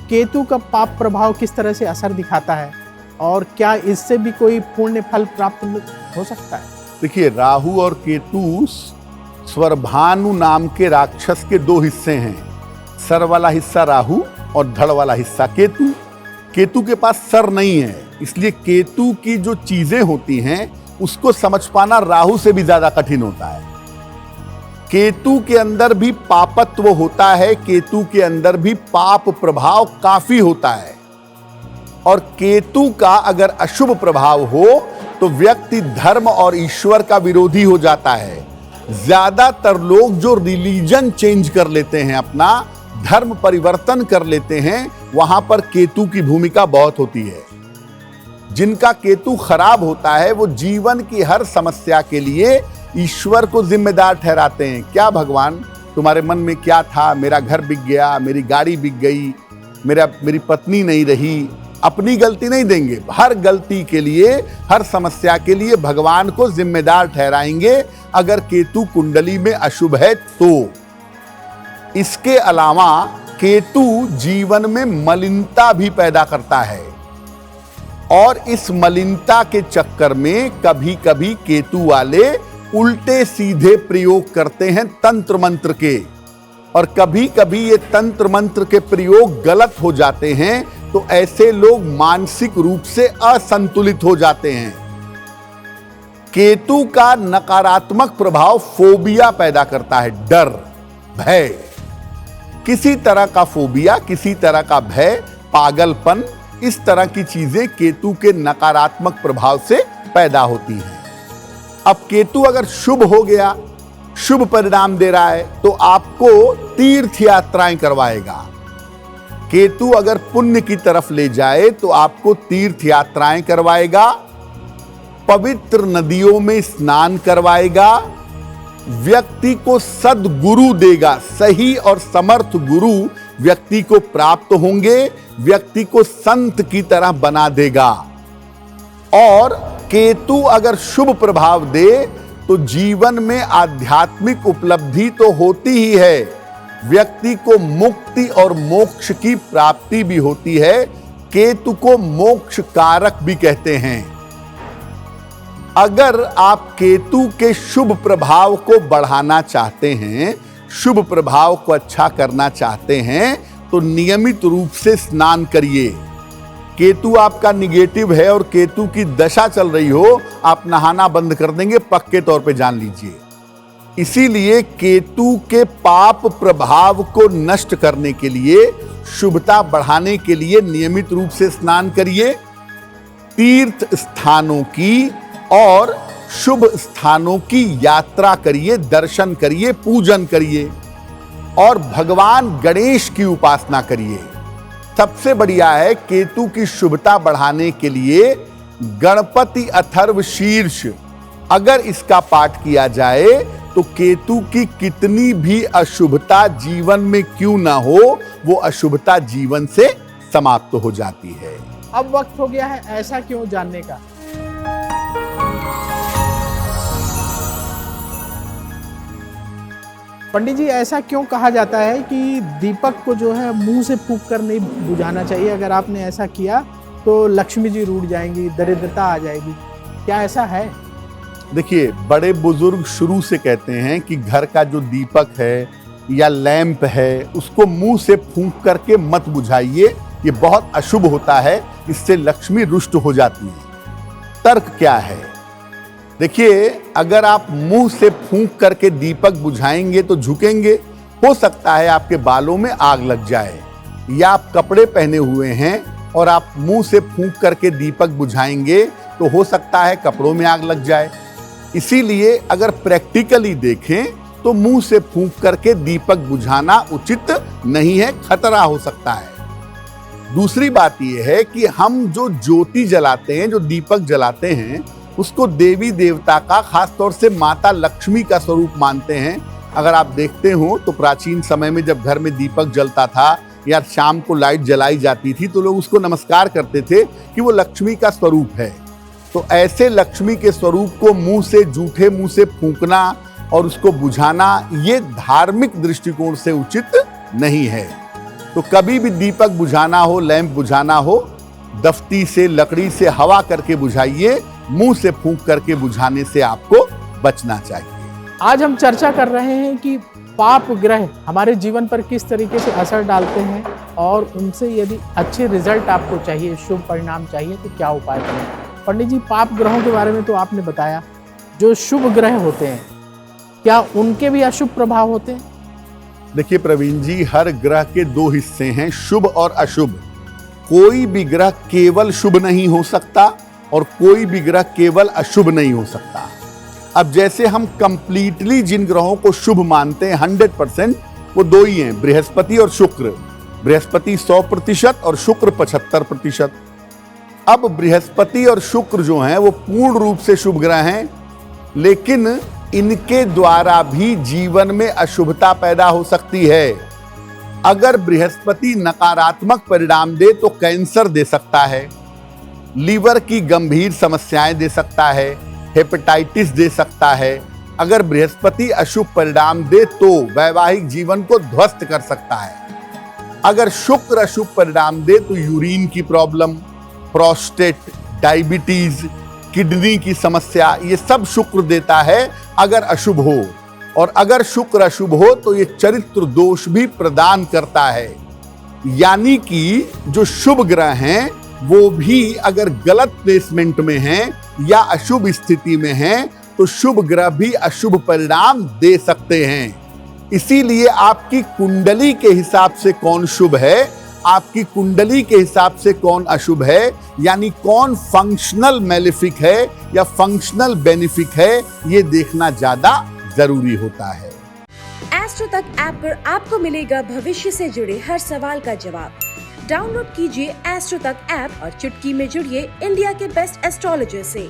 केतु का पाप प्रभाव किस तरह से असर दिखाता है और क्या इससे भी कोई पुण्य फल प्राप्त हो सकता है? देखिए, राहु और केतु स्वरभानु नाम के राक्षस के दो हिस्से हैं। सर वाला हिस्सा राहु और धड़ वाला हिस्सा केतु। केतु के पास सर नहीं है, इसलिए केतु की जो चीजें होती हैं उसको समझ पाना राहु से भी ज्यादा कठिन होता है। केतु के अंदर भी पापत्व होता है, केतु के अंदर भी पाप प्रभाव काफी होता है। और केतु का अगर अशुभ प्रभाव हो तो व्यक्ति धर्म और ईश्वर का विरोधी हो जाता है। ज्यादातर लोग जो रिलीजन चेंज कर लेते हैं, अपना धर्म परिवर्तन कर लेते हैं, वहां पर केतु की भूमिका बहुत होती है। जिनका केतु खराब होता है वो जीवन की हर समस्या के लिए ईश्वर को जिम्मेदार ठहराते हैं। क्या भगवान, तुम्हारे मन में क्या था? मेरा घर बिक गया, मेरी गाड़ी बिक गई, मेरी पत्नी नहीं रही। अपनी गलती नहीं देंगे, हर गलती के लिए, हर समस्या के लिए भगवान को जिम्मेदार ठहराएंगे अगर केतु कुंडली में अशुभ है तो। इसके अलावा केतु जीवन में मलिनता भी पैदा करता है और इस मलिनता के चक्कर में कभी कभी केतु वाले उल्टे सीधे प्रयोग करते हैं तंत्र मंत्र के, और कभी कभी ये तंत्र मंत्र के प्रयोग गलत हो जाते हैं तो ऐसे लोग मानसिक रूप से असंतुलित हो जाते हैं। केतु का नकारात्मक प्रभाव फोबिया पैदा करता है, डर, भय। किसी तरह का फोबिया, किसी तरह का भय, पागलपन, इस तरह की चीजें केतु के नकारात्मक प्रभाव से पैदा होती हैं। अब केतु अगर शुभ हो गया, शुभ परिणाम दे रहा है, तो आपको तीर्थ यात्राएं करवाएगा। केतु अगर पुण्य की तरफ ले जाए तो आपको तीर्थ यात्राएं करवाएगा, पवित्र नदियों में स्नान करवाएगा, व्यक्ति को सद्गुरु देगा। सही और समर्थ गुरु व्यक्ति को प्राप्त होंगे, व्यक्ति को संत की तरह बना देगा। और केतु अगर शुभ प्रभाव दे तो जीवन में आध्यात्मिक उपलब्धि तो होती ही है, व्यक्ति को मुक्ति और मोक्ष की प्राप्ति भी होती है। केतु को मोक्ष कारक भी कहते हैं। अगर आप केतु के शुभ प्रभाव को बढ़ाना चाहते हैं, शुभ प्रभाव को अच्छा करना चाहते हैं, तो नियमित रूप से स्नान करिए। केतु आपका निगेटिव है और केतु की दशा चल रही हो, आप नहाना बंद कर देंगे, पक्के तौर पे जान लीजिए। इसीलिए केतु के पाप प्रभाव को नष्ट करने के लिए, शुभता बढ़ाने के लिए नियमित रूप से स्नान करिए, तीर्थ स्थानों की और शुभ स्थानों की यात्रा करिए, दर्शन करिए, पूजन करिए और भगवान गणेश की उपासना करिए। सबसे बढ़िया है केतु की शुभता बढ़ाने के लिए गणपति अथर्व शीर्ष, अगर इसका पाठ किया जाए तो केतु की कितनी भी अशुभता जीवन में क्यों ना हो, वो अशुभता जीवन से समाप्त हो जाती है। अब वक्त हो गया है ऐसा क्यों जानने का। पंडित जी, ऐसा क्यों कहा जाता है कि दीपक को जो है मुंह से फूंक कर नहीं बुझाना चाहिए? अगर आपने ऐसा किया तो लक्ष्मी जी रूठ जाएंगी, दरिद्रता आ जाएगी, क्या ऐसा है? देखिए, बड़े बुजुर्ग शुरू से कहते हैं कि घर का जो दीपक है या लैंप है उसको मुंह से फूंक करके मत बुझाइए, ये बहुत अशुभ होता है, इससे लक्ष्मी रुष्ट हो जाती है। तर्क क्या है? देखिए, अगर आप मुंह से फूंक करके दीपक बुझाएंगे तो झुकेंगे, हो सकता है आपके बालों में आग लग जाए, या आप कपड़े पहने हुए हैं और आप मुंह से फूंक करके दीपक बुझाएंगे तो हो सकता है कपड़ों में आग लग जाए। इसीलिए अगर प्रैक्टिकली देखें तो मुंह से फूंक करके दीपक बुझाना उचित नहीं है, खतरा हो सकता है। दूसरी बात यह है कि हम जो ज्योति जलाते हैं, जो दीपक जलाते हैं, उसको देवी देवता का, खास तौर से माता लक्ष्मी का स्वरूप मानते हैं। अगर आप देखते हो तो प्राचीन समय में जब घर में दीपक जलता था या शाम को लाइट जलाई जाती थी तो लोग उसको नमस्कार करते थे कि वो लक्ष्मी का स्वरूप है। तो ऐसे लक्ष्मी के स्वरूप को मुंह से, जूठे मुंह से फूंकना और उसको बुझाना, ये धार्मिक दृष्टिकोण से उचित नहीं है। तो कभी भी दीपक बुझाना हो, लैंप बुझाना हो, दफ्ती से, लकड़ी से हवा करके बुझाइए, मुंह से फूंक करके बुझाने से आपको बचना चाहिए। आज हम चर्चा कर रहे हैं कि पाप ग्रह हमारे जीवन पर किस तरीके से असर डालते हैं और उनसे यदि अच्छे रिजल्ट आपको चाहिए, शुभ परिणाम चाहिए, तो क्या उपाय करें। पंडित जी, पाप ग्रहों के बारे में तो आपने बताया, जो शुभ ग्रह होते हैं क्या उनके भी अशुभ प्रभाव होते हैं? देखिए प्रवीण जी, हर ग्रह के दो हिस्से हैं, शुभ और अशुभ। कोई भी ग्रह केवल शुभ नहीं हो सकता और कोई भी ग्रह केवल अशुभ नहीं हो सकता। अब जैसे हम कंप्लीटली जिन ग्रहों को शुभ मानते हैं 100%, वो दो ही हैं, बृहस्पति और शुक्र। बृहस्पति 100% और शुक्र 75%। अब बृहस्पति और शुक्र जो हैं वो पूर्ण रूप से शुभ ग्रह हैं, लेकिन इनके द्वारा भी जीवन में अशुभता पैदा हो सकती है। अगर बृहस्पति नकारात्मक परिणाम दे तो कैंसर दे सकता है, लीवर की गंभीर समस्याएं दे सकता है, हेपेटाइटिस दे सकता है। अगर बृहस्पति अशुभ परिणाम दे तो वैवाहिक जीवन को ध्वस्त कर सकता है। अगर शुक्र अशुभ परिणाम दे तो यूरिन की प्रॉब्लम, प्रोस्टेट, डायबिटीज, किडनी की समस्या, ये सब शुक्र देता है अगर अशुभ हो। और अगर शुक्र अशुभ हो तो ये चरित्र दोष भी प्रदान करता है। यानी कि जो शुभ ग्रह हैं वो भी अगर गलत प्लेसमेंट में हैं या अशुभ स्थिति में हैं तो शुभ ग्रह भी अशुभ परिणाम दे सकते हैं। इसीलिए आपकी कुंडली के हिसाब से कौन शुभ है, आपकी कुंडली के हिसाब से कौन अशुभ है, यानी कौन फंक्शनल मेलेफिक है या फंक्शनल बेनिफिक है, ये देखना ज्यादा जरूरी होता है। एस्ट्रो तक ऐप पर आपको मिलेगा भविष्य से जुड़े हर सवाल का जवाब। डाउनलोड कीजिए एस्ट्रो तक ऐप और चुटकी में जुड़िए इंडिया के बेस्ट एस्ट्रोलॉजर से।